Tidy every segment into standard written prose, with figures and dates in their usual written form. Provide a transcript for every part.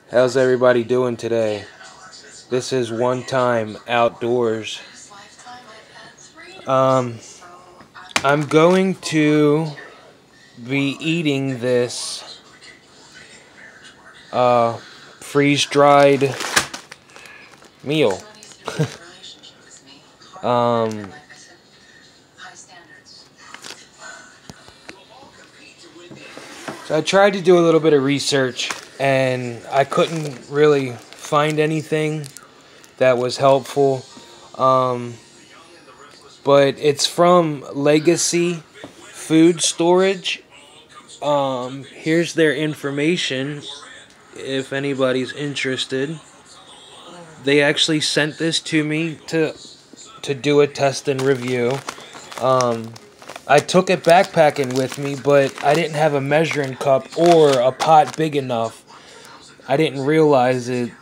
How's everybody doing today? This is One Time Outdoors. I'm going to be eating this freeze-dried meal. um, so I tried to do a little bit of research, and I couldn't really find anything that was helpful. But it's from Legacy Food Storage. Here's their information if anybody's interested. They actually sent this to me to do a test and review. I took it backpacking with me, but I didn't have a measuring cup or a pot big enough. I didn't realize it,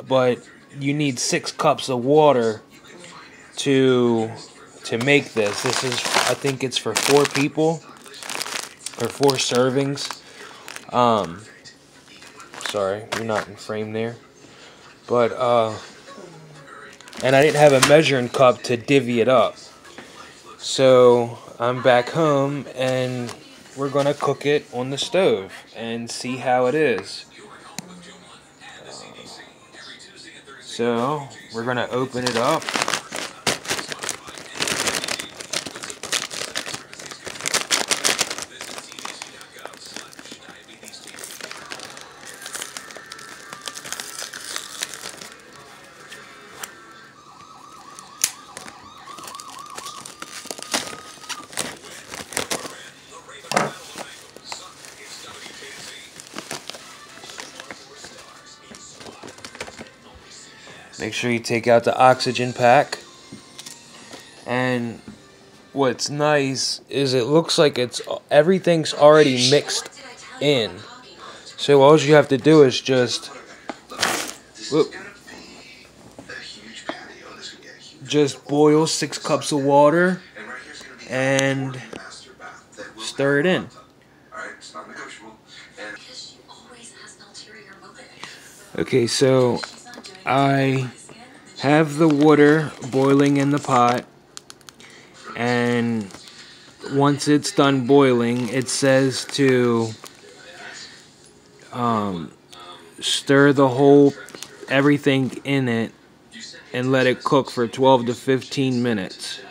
but you need 6 cups of water to make this. This is, I think it's for 4 people, or 4 servings. Sorry, you're not in frame there. But, and I didn't have a measuring cup to divvy it up. So, I'm back home, and we're gonna cook it on the stove and see how it is. So, we're gonna open it up. Make sure you take out the oxygen pack. And what's nice is it looks like everything's already mixed in. So all you have to do is just boil 6 cups of water and stir it in. Okay, so I have the water boiling in the pot, and once it's done boiling, it says to stir everything in it and let it cook for 12 to 15 minutes,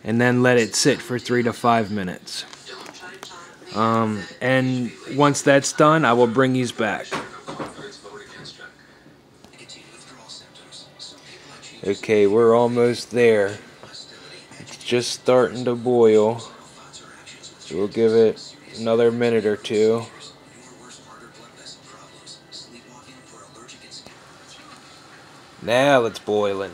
and then let it sit for 3 to 5 minutes. And once that's done, I will bring these back. Okay, we're almost there. It's just starting to boil. So we'll give it another minute or 2. Now it's boiling.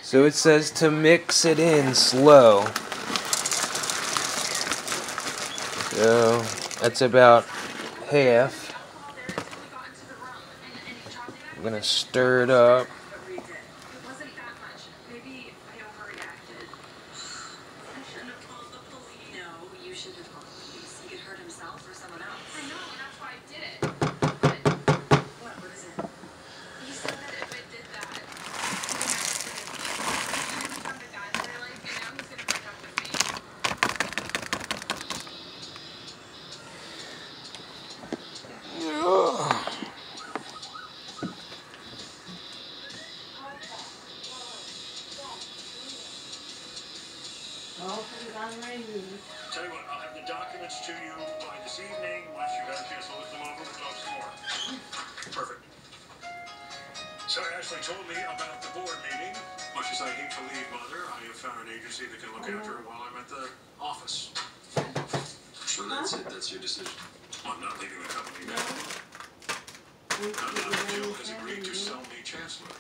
So it says to mix it in slow. So that's about half. I'm gonna stir it up. Tell you what, I'll have the documents to you by this evening once you've had a chance to look them over and talk some more. Perfect. So Ashley told me about the board meeting. Much as I hate to leave Mother, I have found an agency that can look after her while I'm at the office. So that's it? That's your decision? I'm not leaving the company now. Now Jill has agreed to sell me Chancellor.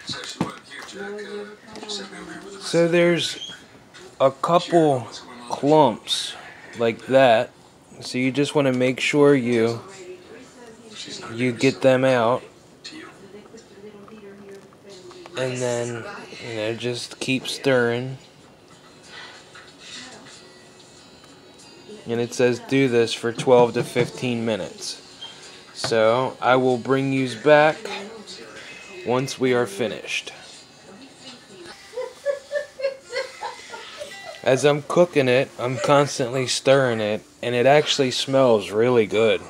That's actually why I'm here, Jack. You sent me over here with a So there's a couple clumps like that. So you just want to make sure you get them out. And then, just keep stirring. And it says do this for 12 to 15 minutes. So I will bring you back once we are finished. As I'm cooking it, I'm constantly stirring it, and it actually smells really good.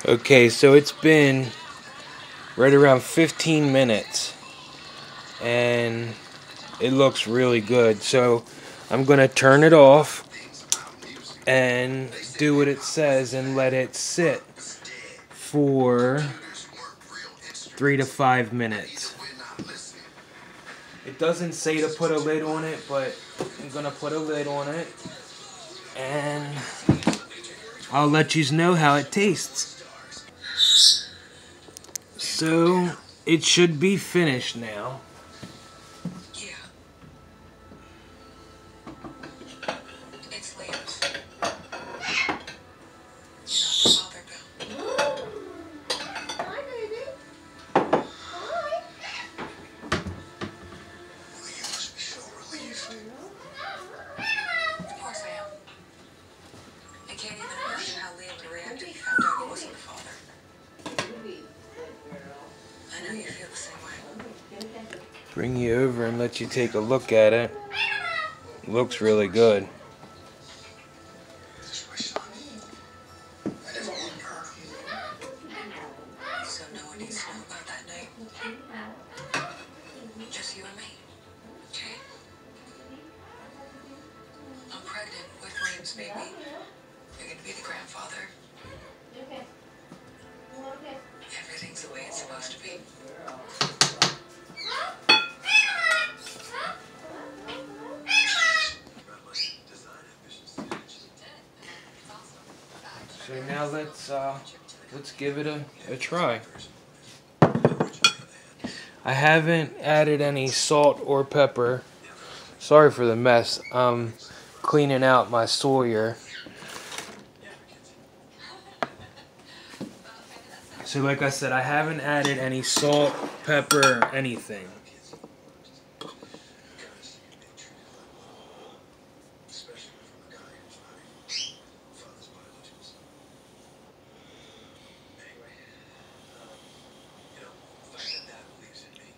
Okay, so it's been right around 15 minutes, and it looks really good. So I'm going to turn it off and do what it says and let it sit for 3 to 5 minutes. It doesn't say to put a lid on it, but I'm going to put a lid on it, and I'll let you know how it tastes. So it should be finished now. Yeah. It's Liam's. You're not the father, Bill. Hi, baby. Well, you must be so relieved. Of course I am. I can't even imagine how Liam would react if he found out he wasn't the father. I know you feel the same way. Bring you over and let you take a look at it. Looks really good. This is my son. I never wanted to hurt him. So no one needs to know about that night. Just you and me. Okay? I'm pregnant with Liam's baby. You're gonna be the grandfather. Everything's the way it's supposed to be. So now let's give it a try. I haven't added any salt or pepper. Sorry for the mess. I'm cleaning out my Sawyer. So like I said, I haven't added any salt, pepper, or anything. Especially from a guy who's not even father's biological son. Anyway, you know, the fact that Dad believes in me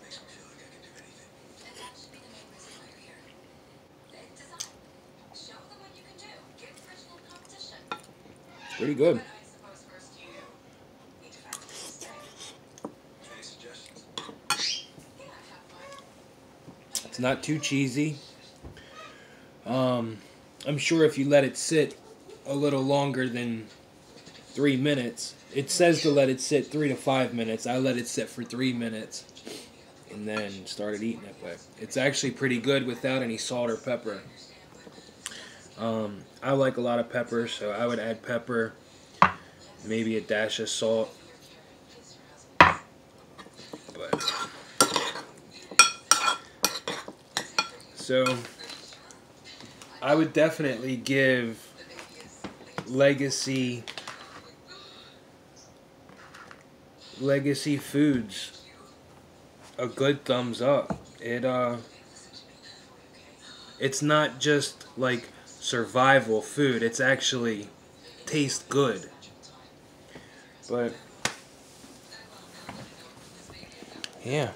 makes me feel like I can do anything. And that should be the main reason why you're here. Design. Show them what you can do. Give original competition. Pretty good. But I suppose first you need to find a place to stay. Any suggestions? Yeah, I have one. It's not too cheesy. I'm sure if you let it sit a little longer than 3 minutes, it says to let it sit 3 to 5 minutes. I let it sit for 3 minutes and then started eating it. But it's actually pretty good without any salt or pepper. I like a lot of pepper, so I would add pepper, maybe a dash of salt. But so I would definitely give Legacy Foods a good thumbs up. It's not just like survival food. It's actually tastes good. But yeah.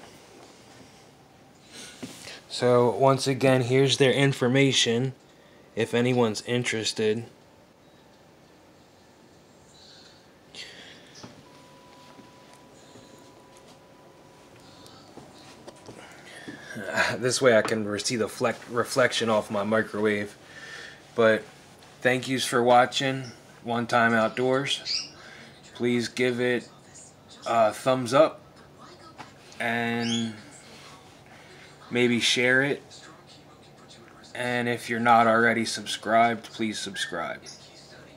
So once again, here's their information if anyone's interested. This way I can see the reflection off my microwave. But thank yous for watching One Time Outdoors. Please give it a thumbs up and maybe share it. And if you're not already subscribed, please subscribe.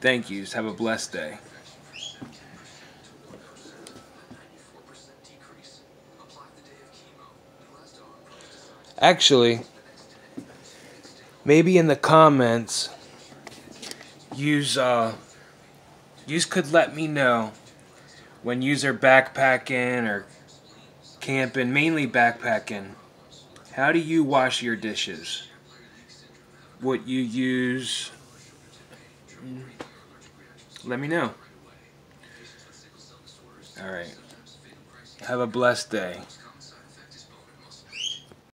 Thank yous. Have a blessed day. Actually, maybe in the comments, yous could let me know when yous are backpacking or camping, mainly backpacking, How do you wash your dishes? What you use? Let me know. All right. Have a blessed day.